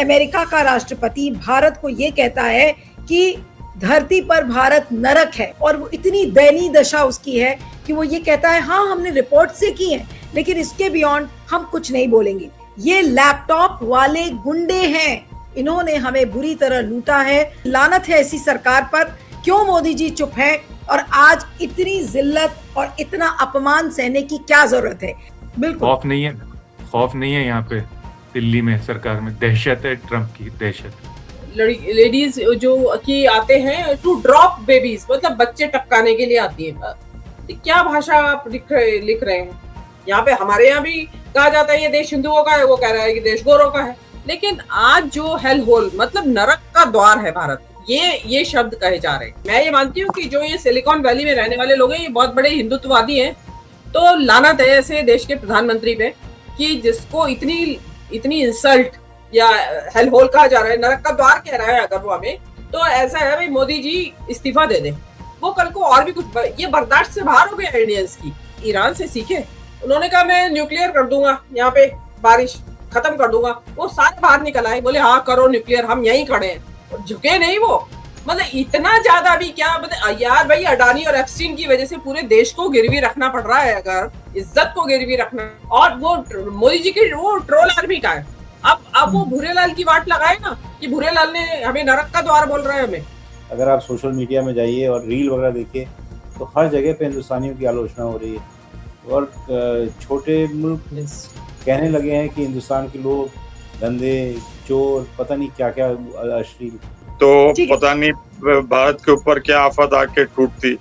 America का राष्ट्रपति भारत को ये कहता है कि धरती पर भारत नरक है, और वो इतनी दयनीय दशा उसकी है कि वो ये कहता है हाँ हमने रिपोर्ट से की है, लेकिन इसके बियॉन्ड हम कुछ नहीं बोलेंगे। ये लैपटॉप वाले गुंडे हैं, इन्होंने हमें बुरी तरह लूटा है। लानत है ऐसी सरकार पर। क्यों मोदी जी चुप हैं और आज इतनी जिल्लत और इतना अपमान सहने की क्या जरूरत है? बिल्कुल खौफ नहीं है यहाँ पे दिल्ली में सरकार में, दहशत है, ट्रम्प की दहशत। लेडीज जो कि आते हैं टू ड्रॉप बेबीज, मतलब बच्चे टपकाने के लिए आती है। क्या भाषा आप लिख रहे हैं? यहाँ पे हमारे यहाँ भी कहा जाता है ये देश हिंदुओं का है, वो कह रहा है कि देश गोरों का है। लेकिन आज जो हेल होल मतलब नरक का द्वार है भारत, ये शब्द कहे जा रहे हैं। मैं ये मानती हूँ कि जो ये सिलिकॉन वैली में रहने वाले लोग हैं ये बहुत बड़े हिंदुत्ववादी हैं। तो लानत है ऐसे देश के प्रधानमंत्री पे कि जिसको इतनी इंसल्ट या हेल होल कहा जा रहा है, नरक का द्वार कह रहा है अगर वो हमें, तो ऐसा है भाई मोदी जी इस्तीफा दे दे। वो कल को और भी कुछ ये बर्दाश्त से बाहर हो गया इंडियंस की। ईरान से सीखे, उन्होंने कहा मैं न्यूक्लियर कर दूंगा, यहाँ पे बारिश खत्म कर दूंगा। वो सारे बाहर निकल आए, बोले हाँ करो न्यूक्लियर, हम यहीं खड़े हैं। झुके नहीं वो, मतलब इतना ज्यादा भी क्या, मतलब यार भाई अडानी और एप्स्टीन की वजह से पूरे देश को गिरवी रखना पड़ रहा है, अगर इज्जत को गिरवी रखना। और वो मोदी जी की वो ट्रोल आर्मी का है। अब वो भूरेलाल की वाट लगाए ना कि भूरेलाल ने हमें नरक का द्वार बोल रहा है हमें। अगर आप सोशल मीडिया में जाइए और रील वगैरह देखिए तो हर जगह पे हिंदुस्तानियों की आलोचना हो रही है, और छोटे मुल्क कहने लगे हैं कि हिंदुस्तान के लोग गंदे, चोर, पता नहीं क्या क्या अश्लील। तो पता नहीं भारत के ऊपर क्या आफत आके टूटती,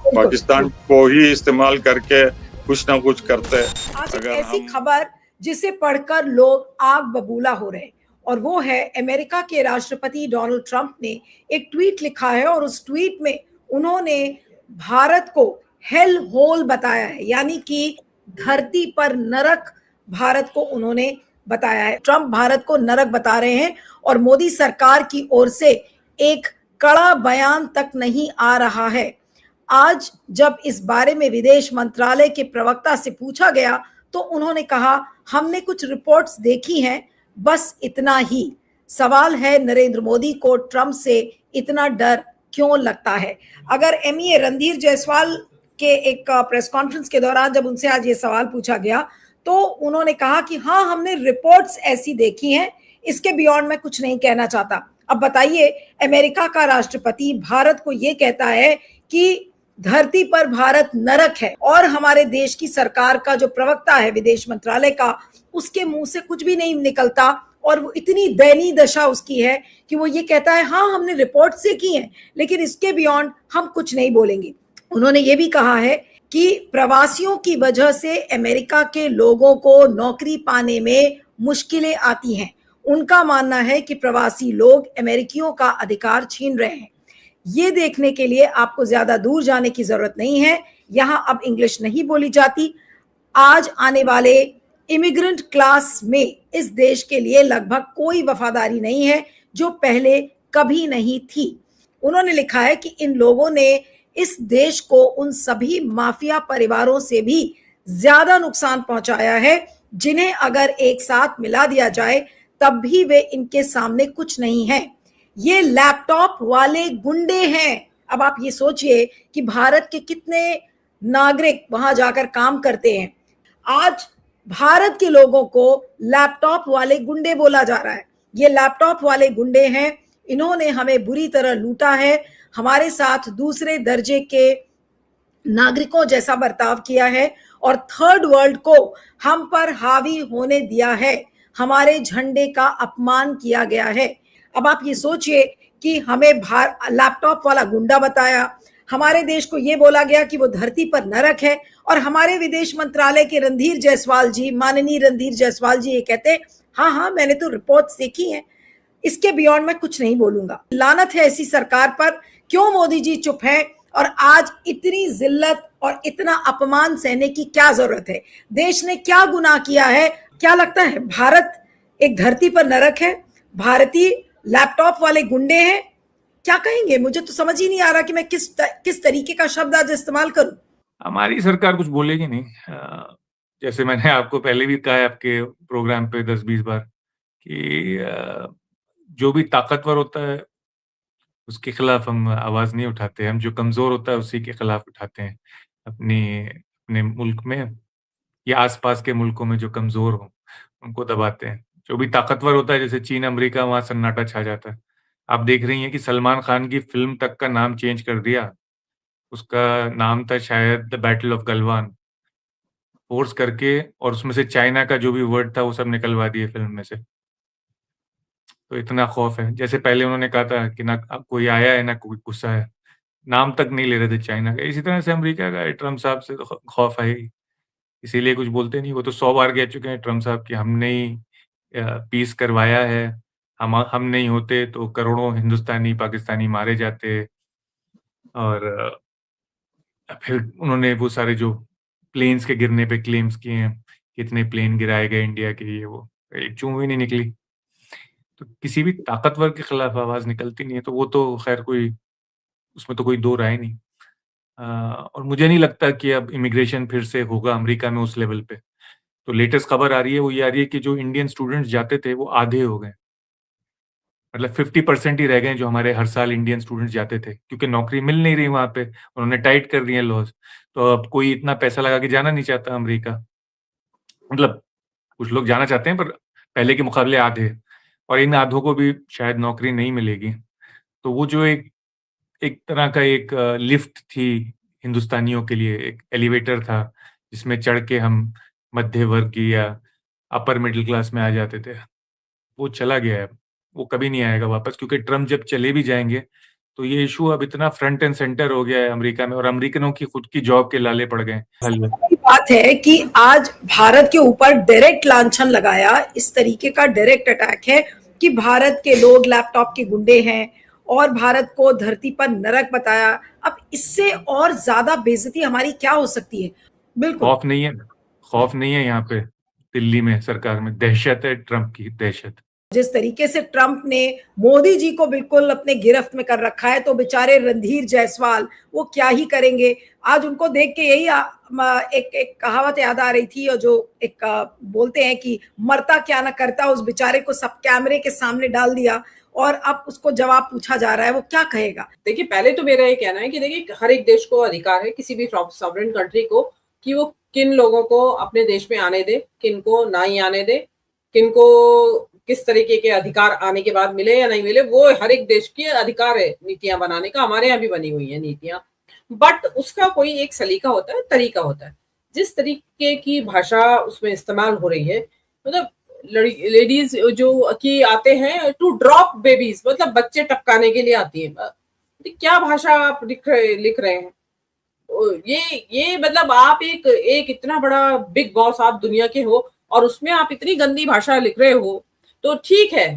पाकिस्तान को ही इस्तेमाल करके कुछ ना कुछ करते। आज ऐसी खबर जिसे पढ़कर लोग आग बबूला हो रहे हैं, और वो है अमेरिका के राष्ट्रपति डोनाल्ड ट्रंप ने एक ट्वीट लिखा है, और उस ट्वीट में उन्होंने भारत को हेल होल बताया है, यानी कि धरती पर नरक भारत को उन्होंने बताया है। ट्रंप भारत को नरक बता रहे हैं, और मोदी सरकार की ओर से एक कड़ा बयान तक नहीं आ रहा है। आज जब इस बारे में विदेश मंत्रालय के प्रवक्ता से पूछा गया तो उन्होंने कहा हमने कुछ रिपोर्ट्स देखी हैं, बस इतना ही। सवाल है नरेंद्र मोदी को ट्रंप से इतना डर क्यों लगता है? अगर एमईए रणधीर जायसवाल के एक प्रेस कॉन्फ्रेंस के दौरान जब उनसे आज ये सवाल पूछा गया तो उन्होंने कहा कि हाँ हमने रिपोर्ट्स ऐसी देखी हैं, इसके बियॉन्ड मैं कुछ नहीं कहना चाहता। अब बताइए, अमेरिका का राष्ट्रपति भारत को ये कहता है कि धरती पर भारत नरक है, और हमारे देश की सरकार का जो प्रवक्ता है विदेश मंत्रालय का, उसके मुंह से कुछ भी नहीं निकलता, और वो इतनी दयनीय दशा उसकी है कि वो ये कहता है हाँ हमने रिपोर्ट से की है, लेकिन इसके बियॉन्ड हम कुछ नहीं बोलेंगे। उन्होंने ये भी कहा है कि प्रवासियों की वजह से अमेरिका के लोगों को नौकरी पाने में मुश्किलें आती हैं। उनका मानना है कि प्रवासी लोग अमेरिकियों का अधिकार छीन रहे हैं। ये देखने के लिए आपको ज्यादा दूर जाने की जरूरत नहीं है, यहाँ अब इंग्लिश नहीं बोली जाती। आज आने वाले इमिग्रेंट क्लास में इस देश के लिए लगभग कोई वफादारी नहीं है जो पहले कभी नहीं थी। उन्होंने लिखा है कि इन लोगों ने इस देश को उन सभी माफिया परिवारों से भी ज्यादा नुकसान पहुंचाया है जिन्हें अगर एक साथ मिला दिया जाए तब भी वे इनके सामने कुछ नहीं है। ये लैपटॉप वाले गुंडे हैं। अब आप ये सोचिए कि भारत के कितने नागरिक वहां जाकर काम करते हैं। आज भारत के लोगों को लैपटॉप वाले गुंडे बोला जा रहा है। ये लैपटॉप वाले गुंडे हैं, इन्होंने हमें बुरी तरह लूटा है, हमारे साथ दूसरे दर्जे के नागरिकों जैसा बर्ताव किया है, और थर्ड वर्ल्ड को हम पर हावी होने दिया है, हमारे झंडे का अपमान किया गया है। अब आप ये सोचिए कि हमें लैपटॉप वाला गुंडा बताया, हमारे देश को ये बोला गया कि वो धरती पर नरक है, और हमारे विदेश मंत्रालय के रणधीर जायसवाल जी, माननीय रणधीर जायसवाल जी ये कहते हाँ हाँ मैंने तो रिपोर्ट्स देखी हैं, इसके बियॉन्ड मैं कुछ नहीं बोलूंगा। लानत है ऐसी सरकार पर। क्यों मोदी जी चुप हैं और आज इतनी जिल्लत और इतना अपमान सहने की क्या जरूरत है? देश ने क्या गुनाह किया है? क्या लगता है भारत एक धरती पर नरक है? भारतीय लैपटॉप वाले गुंडे हैं? क्या कहेंगे? मुझे तो समझ ही नहीं आ रहा कि मैं किस तरीके का शब्द आज इस्तेमाल करूं। हमारी सरकार कुछ बोलेगी नहीं। जैसे मैंने आपको पहले भी कहा है आपके प्रोग्राम पे 10-20 बार कि जो भी ताकतवर होता है उसके खिलाफ हम आवाज नहीं उठाते, हम जो कमजोर होता है उसी के खिलाफ उठाते हैं। अपने मुल्क में या आसपास के मुल्कों में जो कमजोर हो उनको दबाते हैं। जो भी ताकतवर होता है जैसे चीन, अमेरिका, वहां सन्नाटा छा जाता है। आप देख रही हैं कि सलमान खान की फिल्म तक का नाम चेंज कर दिया। उसका नाम था शायद the battle of Galwan, force करके, और उसमें से चाइना का जो भी वर्ड था वो सब निकलवा दिए फिल्म में से। तो इतना खौफ है। जैसे पहले उन्होंने कहा था कि ना कोई आया है ना कोई गुस्सा है, नाम तक नहीं ले रहे थे चाइना का। इसी तरह से अमेरिका का ट्रम्प साहब से तो खौफ है ही, इसीलिए कुछ बोलते नहीं। वो तो 100 बार कह चुके हैं ट्रम्प साहब कि हमने ही पीस करवाया है, हम नहीं होते तो करोड़ों हिंदुस्तानी पाकिस्तानी मारे जाते। और फिर उन्होंने वो सारे जो प्लेन्स के गिरने पे क्लेम्स किए हैं, कितने प्लेन गिराए गए इंडिया के, ये वो, एक चूं भी नहीं निकली। तो किसी भी ताकतवर के खिलाफ आवाज निकलती नहीं है, तो वो तो खैर कोई, उसमें तो कोई दो राय नहीं। और मुझे नहीं लगता कि अब इमिग्रेशन फिर से होगा अमेरिका में उस लेवल पे। तो लेटेस्ट खबर आ रही है वो ये आ रही है कि जो इंडियन स्टूडेंट्स जाते थे वो आधे हो गए, मतलब 50% ही रह गए जो हमारे हर साल इंडियन स्टूडेंट्स जाते थे, क्योंकि नौकरी मिल नहीं रही वहां पे, उन्होंने टाइट कर दिए लॉज। तो अब कोई इतना पैसा लगा के जाना नहीं चाहता अमेरिका। मतलब कुछ लोग जाना चाहते हैं पर पहले के मुकाबले आधे, और इन आधों को भी शायद नौकरी नहीं मिलेगी। तो वो जो एक एक तरह का एक लिफ्ट थी हिंदुस्तानियों के लिए, एक एलिवेटर था जिसमें चढ़ के हम मध्य वर्ग की या अपर मिडिल क्लास में आ जाते थे, वो चला गया है। वो कभी नहीं आएगा वापस, क्योंकि ट्रम्प जब चले भी जाएंगे तो ये इशू अब इतना फ्रंट एंड सेंटर हो गया है अमेरिका में, और अमेरिकनों की खुद की जॉब के लाले पड़ गए। बात है कि आज भारत के ऊपर डायरेक्ट लांछन लगाया, इस तरीके का डायरेक्ट अटैक है कि भारत के लोग लैपटॉप के गुंडे हैं और भारत को धरती पर नरक बताया। अब इससे और ज्यादा बेइज्जती हमारी क्या हो सकती है? बिल्कुल खौफ नहीं है यहाँ पे दिल्ली में, सरकार में दहशत है, ट्रम्प की दहशत। जिस तरीके से ट्रंप ने मोदी जी को बिल्कुल अपने गिरफ्त में कर रखा है, तो बेचारे रणधीर जायसवाल वो क्या ही करेंगे। आज उनको देख के यही एक कहावत याद आ रही थी, और जो एक बोलते हैं कि मरता क्या ना करता, उस बेचारे को सब कैमरे के सामने डाल दिया और अब उसको जवाब पूछा जा रहा है, वो क्या कहेगा। देखिए, पहले तो मेरा ये कहना है कि देखिए हर एक देश को अधिकार है, किसी भी सॉवरेन कंट्री को, कि वो किन लोगों को अपने देश में आने दे, किन को ना ही आने दे, किन को किस तरीके के अधिकार आने के बाद मिले या नहीं मिले, वो हर एक देश की अधिकार है नीतियां बनाने का। हमारे यहाँ भी बनी हुई है नीतियां, बट उसका कोई एक सलीका होता है, तरीका होता है। जिस तरीके की भाषा उसमें इस्तेमाल हो रही है, मतलब लेडीज जो कि आते हैं टू ड्रॉप बेबीज, मतलब बच्चे टपकाने के लिए आती है। क्या भाषा आप लिख रहे हैं? ये मतलब आप एक इतना बड़ा बिग बॉस आप दुनिया के हो और उसमें आप इतनी गंदी भाषा लिख रहे हो, तो ठीक है,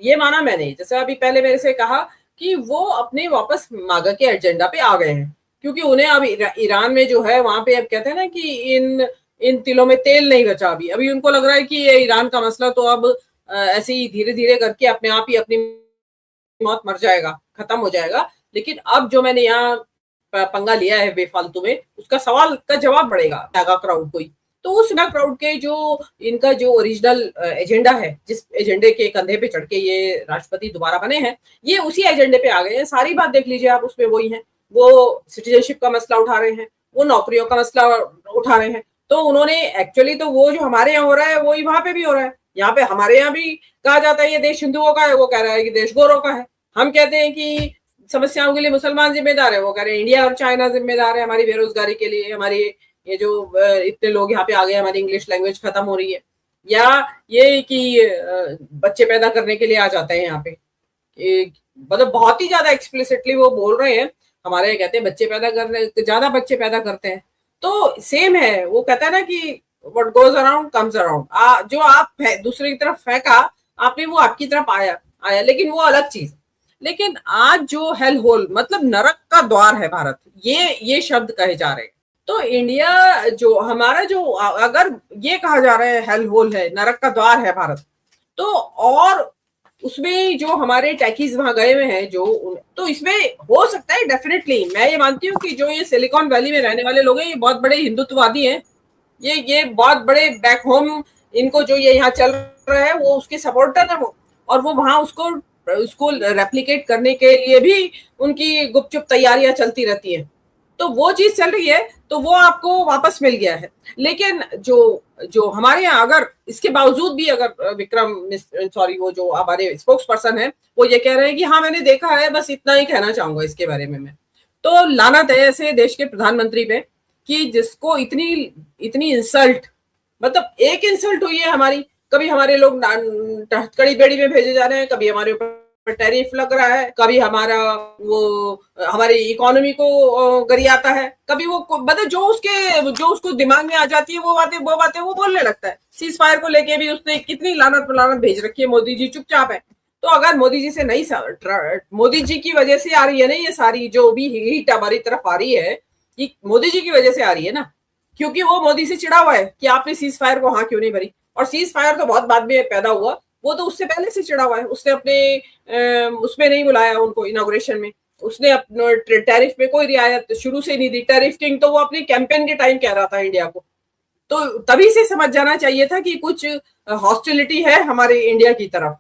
ये माना मैंने। जैसे अभी पहले मेरे से कहा कि वो अपने वापस मागा के एजेंडा पे आ गए हैं, क्योंकि उन्हें अब ईरान में जो है वहां पे अब कहते हैं ना कि इन तिलों में तेल नहीं बचा। अभी उनको लग रहा है कि ये ईरान का मसला तो अब ऐसे ही धीरे धीरे करके अपने आप ही अपनी मौत मर जाएगा, खत्म हो जाएगा। लेकिन अब जो मैंने यहाँ पंगा लिया है बेफालतू में, उसका सवाल का जवाब पड़ेगा नागा क्राउड को ही। तो उस नागा क्राउड के जो इनका जो ओरिजिनल एजेंडा है, जिस एजेंडे के कंधे पे चढ़ के ये राष्ट्रपति दोबारा बने हैं, ये उसी एजेंडे पे आ गए हैं। सारी बात देख लीजिए आप, उसमें वही है। वो सिटीजनशिप का मसला उठा रहे हैं, वो नौकरियों का मसला उठा रहे हैं। तो उन्होंने एक्चुअली तो वो जो हमारे यहाँ हो रहा है वही वहां पे भी हो रहा है। यहाँ पे हमारे यहाँ भी कहा जाता है ये देश हिंदुओं का है, वो कह रहा है कि देश गोरों का है। हम कहते हैं कि समस्याओं के लिए मुसलमान जिम्मेदार है, वो कह रहे हैं इंडिया और चाइना जिम्मेदार है हमारी बेरोजगारी के लिए, हमारी ये जो इतने लोग यहाँ पे आ गए, हमारी इंग्लिश लैंग्वेज खत्म हो रही है। या ये कि बच्चे पैदा करने के लिए आ जाते हैं यहाँ पे, मतलब बहुत ही ज्यादा एक्सप्लिसिटली वो बोल रहे हैं। हमारे यहाँ कहते हैं बच्चे पैदा करने, ज्यादा बच्चे पैदा करते हैं। तो सेम है, वो कहता है ना कि what goes around comes around. जो आप दूसरे की तरफ फेंका, आपने वो आपकी तरफ आया, लेकिन वो अलग चीज। लेकिन आज जो हेल होल, मतलब नरक का द्वार है भारत, ये शब्द कहे जा रहे हैं। तो इंडिया जो हमारा जो, अगर ये कहा जा रहा है हेल होल है, नरक का द्वार है भारत, तो और उसमें जो हमारे टैकीज वहां गए हुए हैं तो इसमें हो सकता है डेफिनेटली, मैं ये मानती हूँ कि जो ये सिलिकॉन वैली में रहने वाले लोग हैं, ये बहुत बड़े हिंदुत्ववादी हैं। ये बहुत बड़े बैक होम, इनको जो ये यहाँ चल रहा है वो उसके सपोर्टर है वो, और वो वहां उसको उसको रेप्लिकेट करने के लिए भी उनकी गुपचुप तैयारियां चलती रहती हैं। तो वो चीज चल रही है, तो वो आपको वापस मिल गया है। लेकिन जो हमारे यहाँ अगर इसके बावजूद भी अगर वो जो हमारे स्पोक्स पर्सन है वो ये कह रहे हैं कि हाँ मैंने देखा है, बस इतना ही कहना चाहूंगा इसके बारे में मैं। तो लानत है ऐसे देश के प्रधानमंत्री पे कि जिसको इतनी इंसल्ट, मतलब एक इंसल्ट हुई है हमारी, कभी हमारे लोग हथकड़ी बेड़ी में भेजे जा रहे हैं, कभी हमारे ऊपर टैरिफ लग रहा है, कभी हमारी इकोनॉमी को गरियाता है, कभी वो मतलब जो उसको दिमाग में आ जाती है वो बातें वो बोलने लगता है। सीज फायर को लेके भी उसने कितनी लानत भेज रखी है। मोदी जी चुपचाप है। तो अगर मोदी जी से नहीं, मोदी जी की वजह से आ रही है ना ये सारी जो भी हीट हमारी तरफ आ रही है, ये मोदी जी की वजह से आ रही है ना, क्योंकि वो मोदी से चिड़ा हुआ है कि आपने सीज फायर को हाँ क्यों नहीं भरी। और सीज फायर तो बहुत बाद में पैदा हुआ, वो तो उससे पहले से चिड़ा हुआ है। उसने अपने उसमें नहीं बुलाया उनको इनॉग्रेशन में, उसने अपने टैरिफ में कोई रियायत शुरू से नहीं दी। टैरिफ किंग तो वो अपने कैंपेन के टाइम कह रहा था इंडिया को, तो तभी से समझ जाना चाहिए था कि कुछ हॉस्टिलिटी है हमारे इंडिया की तरफ।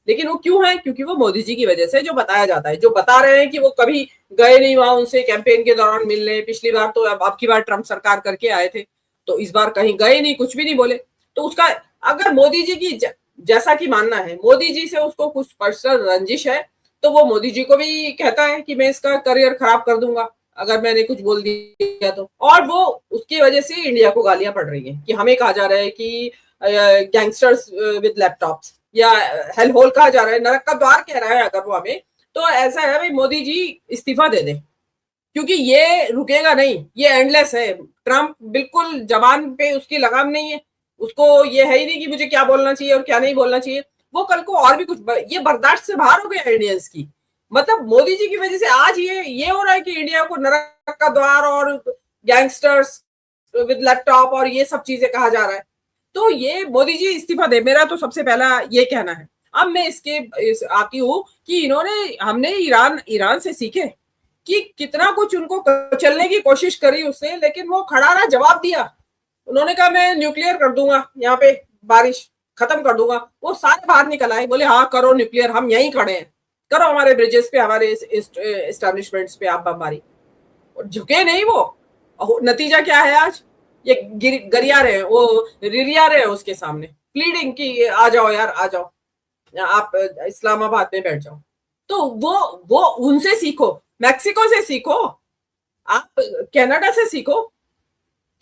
लेकिन वो क्यों है? क्योंकि वो मोदी जी की वजह से, जो बताया जाता है, जो बता रहे हैं कि वो कभी गए नहीं वहां उनसे कैंपेन के दौरान मिलने। पिछली बार तो अब की बार ट्रम्प सरकार करके आए थे, तो इस बार कहीं गए नहीं, कुछ भी नहीं बोले। तो उसका अगर मोदी जी की जैसा कि मानना है, मोदी जी से उसको कुछ पर्सनल रंजिश है, तो वो मोदी जी को भी कहता है कि मैं इसका करियर खराब कर दूंगा अगर मैंने कुछ बोल दिया तो। और वो उसकी वजह से इंडिया को गालियां पड़ रही हैं कि हमें कहा जा रहा है कि गैंगस्टर्स विद लैपटॉप्स, या हेल होल कहा जा रहा है, नरक का द्वार कह रहा है अगर वो हमें। तो ऐसा है भाई, मोदी जी इस्तीफा दे दे, क्योंकि ये रुकेगा नहीं, ये एंडलेस है। ट्रम्प बिल्कुल जबान पे उसकी लगाम नहीं है, उसको ये है ही नहीं कि मुझे क्या बोलना चाहिए और क्या नहीं बोलना चाहिए। वो कल को और भी कुछ, ये बर्दाश्त से बाहर हो गया इंडियंस की। मतलब मोदी जी की वजह से आज ये हो रहा है कि इंडिया को नरक का द्वार और गैंगस्टर्स विद लैपटॉप और ये सब चीजें कहा जा रहा है। तो ये मोदी जी इस्तीफा दे, मेरा तो सबसे पहला ये कहना है। अब मैं आती हूँ कि हमने ईरान से सीखे कि कितना कुछ उनको चलने की कोशिश करी उसने, लेकिन वो खड़ा रहा, जवाब दिया। उन्होंने कहा मैं न्यूक्लियर कर दूंगा, यहाँ पे बारिश खत्म कर दूंगा। वो सारे बाहर निकल आए, बोले हाँ करो न्यूक्लियर, हम यहीं खड़े हैं, करो हमारे ब्रिजेस पे, हमारे एस्टेब्लिशमेंट्स पे आप बमबारी। और झुके नहीं वो। नतीजा क्या है आज? ये गरिया रहे हैं, वो रिरिया रहे हैं उसके सामने, प्लीडिंग की आ जाओ यार, आ जाओ, आप इस्लामाबाद में बैठ जाओ। तो वो उनसे सीखो, मैक्सिको से सीखो, आप कनाडा से सीखो,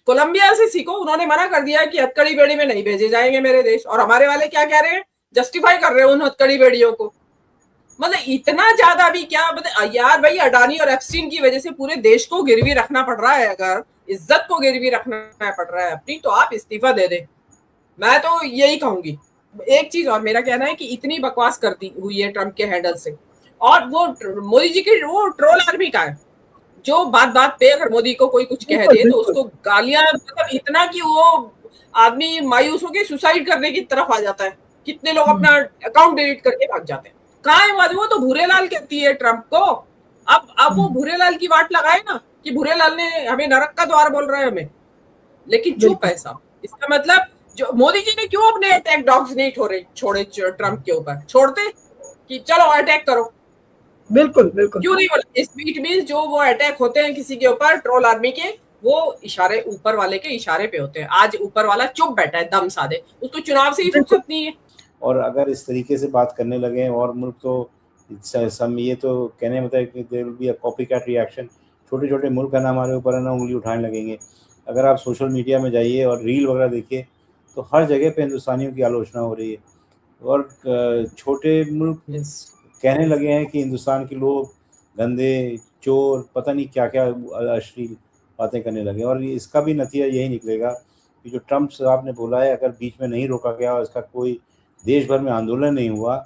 कोलंबिया से सीखो। उन्होंने मना कर दिया कि हथकड़ी बेड़ी में नहीं भेजे जाएंगे मेरे देश, और हमारे वाले क्या कह रहे हैं? जस्टिफाई कर रहे हैं उन हथकड़ी बेड़ियों को। मतलब इतना ज्यादा भी क्या, मतलब यार भाई, अडानी और एप्स्टीन की वजह से पूरे देश को गिरवी रखना पड़ रहा है, अगर इज्जत को गिरवी रखना पड़ रहा है अपनी, तो आप इस्तीफा दे दे। मैं तो यही कहूंगी। एक चीज और मेरा कहना है कि इतनी बकवास कर दी हुई है ट्रम्प के हैंडल से, और वो मोदी जी की वो ट्रोल आर्मी का है, जो बात पे अगर मोदी को कोई कुछ कह दे तो उसको गालियां, मतलब इतना कि वो आदमी मायूस होकर सुसाइड करने की तरफ आ जाता है। कितने लोग अपना अकाउंट डिलीट करके भाग जाते हैं। कहाँ है वो? तो भूरेलाल कहती है ट्रम्प को। अब वो भूरेलाल की वाट लगाए ना कि भूरेलाल ने हमें नरक का द्वार बोल रहा है हमें, लेकिन चुप है सब। इसका मतलब जो मोदी जी ने क्यों अपने अटैक डॉग्स नहीं छोड़े ट्रम्प के ऊपर? छोड़ते कि चलो अटैक करो, बिल्कुल बिल्कुल, क्यों नहीं बोला? इट मींस जो वो अटैक होते हैं किसी के ऊपर ट्रोल आर्मी के, वो इशारे ऊपर वाले के इशारे पे होते हैं। आज ऊपर वाला चुप बैठा है दम साधे, उसको चुनाव से ही फुर्सत नहीं है। और अगर इस तरीके से बात करने लगे और मुल्क, तो ये तो कहने मतलब कि there will be a copycat reaction. छोटे छोटे मुल्क है ना, हमारे ऊपर है ना उंगली उठाने लगेंगे। अगर आप सोशल मीडिया में जाइए और रील वगैरह देखिए, तो हर जगह पे हिंदुस्तानियों की आलोचना हो रही है। और छोटे मुल्क कहने लगे हैं कि हिंदुस्तान के लोग गंदे, चोर, पता नहीं क्या क्या अश्लील बातें करने लगे। और इसका भी नतीजा यही निकलेगा कि जो ट्रम्प साहब ने बोला है, अगर बीच में नहीं रोका गया और इसका कोई देश भर में आंदोलन नहीं हुआ,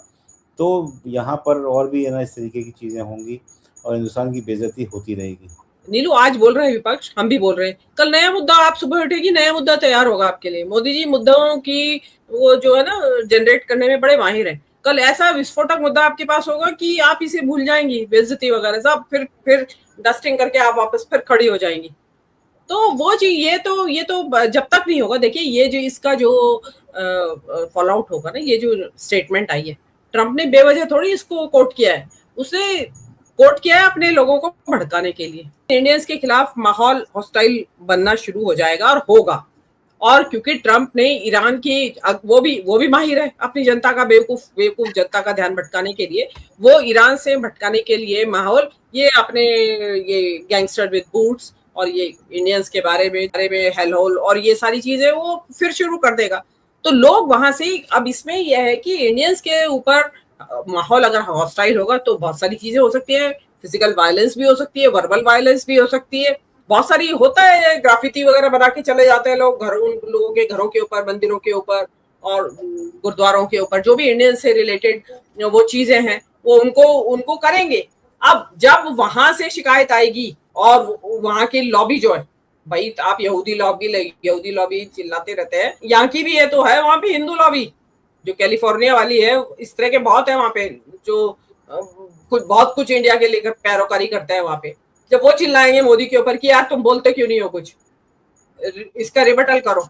तो यहाँ पर और भी है ना इस तरीके की चीज़ें होंगी और हिंदुस्तान की बेइज्जती होती रहेगी। नीलू, आज बोल रहे हैं विपक्ष, हम भी बोल रहे हैं, कल नया मुद्दा, आप सुबह उठेगी नया मुद्दा तैयार होगा आपके लिए। मोदी जी मुद्दों की वो जो है ना जनरेट करने में बड़े माहिर हैं। कल ऐसा विस्फोटक मुद्दा आपके पास होगा कि आप इसे भूल जाएंगी, बेइज्जती वगैरह सब, फिर डस्टिंग करके आप वापस फिर खड़ी हो जाएंगी। तो वो चीज, ये तो जब तक नहीं होगा, देखिए ये जो इसका जो फॉल आउट होगा ना, ये जो स्टेटमेंट आई है, ट्रम्प ने बेवजह थोड़ी इसको कोट किया है, उसने कोट किया है अपने लोगों को भड़काने के लिए। इंडियंस के खिलाफ माहौल हॉस्टाइल बनना शुरू हो जाएगा और होगा। और क्योंकि ट्रम्प ने ईरान की, वो भी माहिर है अपनी जनता का, बेवकूफ जनता का ध्यान भटकाने के लिए, वो ईरान से भटकाने के लिए माहौल ये अपने ये गैंगस्टर विद बूट्स और ये इंडियंस के बारे में हेलहोल और ये सारी चीजें वो फिर शुरू कर देगा। तो लोग वहां से, अब इसमें यह है कि इंडियंस के ऊपर माहौल अगर हॉस्टाइल होगा तो बहुत सारी चीजें हो सकती है, फिजिकल वायलेंस भी हो सकती है, वर्बल वायलेंस भी हो सकती है, बहुत सारी होता है, ग्राफिटी वगैरह बना के चले जाते हैं लोग उन लोगों के घरों के ऊपर, मंदिरों के ऊपर और गुरुद्वारों के ऊपर, जो भी इंडियन से रिलेटेड वो चीजें हैं वो उनको करेंगे। अब जब वहां से शिकायत आएगी और वहां की लॉबी जो है, भाई आप यहूदी लॉबी चिल्लाते रहते हैं, यहाँ की भी है तो है वहां पे हिंदू लॉबी जो कैलिफोर्निया वाली है, इस तरह के बहुत है वहां पे जो बहुत कुछ इंडिया के लिए पैरोकारी करता है वहां पे। जब वो चिल्लाएंगे मोदी के ऊपर कि यार तुम बोलते क्यों नहीं हो कुछ, इसका रिबटल करो,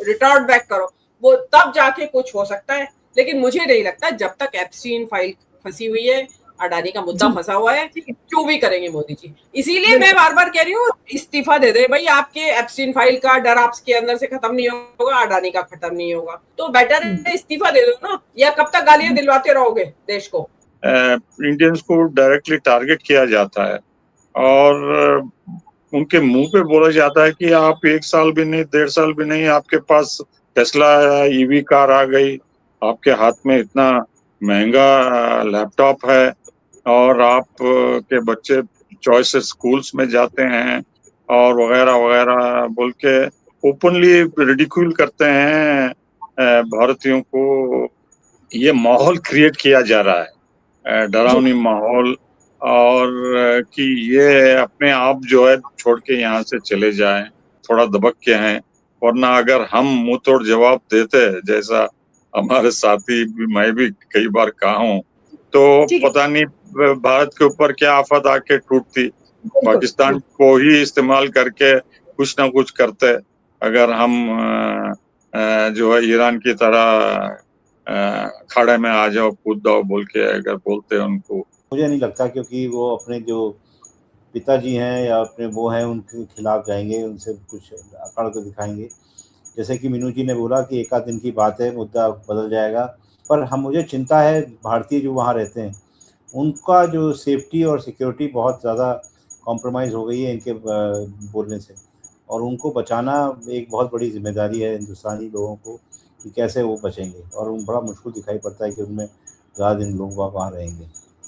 रिटॉर्ट बैक करो, वो तब जाके कुछ हो सकता है। लेकिन मुझे नहीं लगता, जब तक एप्स्टीन फाइल फंसी हुई है, अडानी का मुद्दा फंसा हुआ है, क्यों भी करेंगे मोदी जी। इसीलिए मैं बार बार कह रही हूँ इस्तीफा दे दे भाई, आपके एप्स्टीन फाइल का डर आपके अंदर से खत्म नहीं होगा, अडानी का खत्म नहीं होगा, तो बेटर है इस्तीफा दे दो ना, या कब तक गालियां दिलवाते रहोगे देश को। इंडियंस को डायरेक्टली टारगेट किया जाता है और उनके मुंह पे बोला जाता है कि आप 1 साल भी नहीं, 1.5 साल भी नहीं, आपके पास टेस्ला ईवी कार आ गई, आपके हाथ में इतना महंगा लैपटॉप है और आप के बच्चे चॉइस स्कूल्स में जाते हैं और वगैरह वगैरह बोल के ओपनली रिडिक्यूल करते हैं भारतीयों को। ये माहौल क्रिएट किया जा रहा है, डरावनी माहौल, और कि ये अपने आप जो है छोड़ के यहाँ से चले जाएं, थोड़ा दबक के हैं, वरना अगर हम मुंह तोड़ जवाब देते जैसा हमारे साथी भी, मैं भी कई बार कहा हूँ, तो पता नहीं भारत के ऊपर क्या आफत आके टूटती। पाकिस्तान को ही इस्तेमाल करके कुछ ना कुछ करते अगर हम जो है ईरान की तरह खाड़े में आ जाओ, कूद जाओ बोल के अगर बोलते उनको। मुझे नहीं लगता, क्योंकि वो अपने जो पिताजी हैं या अपने वो हैं उनके खिलाफ जाएंगे, उनसे कुछ अकड़ के दिखाएंगे। जैसे कि मीनू जी ने बोला कि 1 आध दिन की बात है, मुद्दा बदल जाएगा, पर मुझे चिंता है भारतीय जो वहाँ रहते हैं उनका जो सेफ्टी और सिक्योरिटी बहुत ज़्यादा कॉम्प्रोमाइज़ हो गई है इनके बोलने से, और उनको बचाना एक बहुत बड़ी जिम्मेदारी है हिंदुस्तानी लोगों को कि कैसे वो बचेंगे, और बड़ा मुश्किल दिखाई पड़ता है कि उनमें ज़्यादा दिन लोग वहाँ रहेंगे।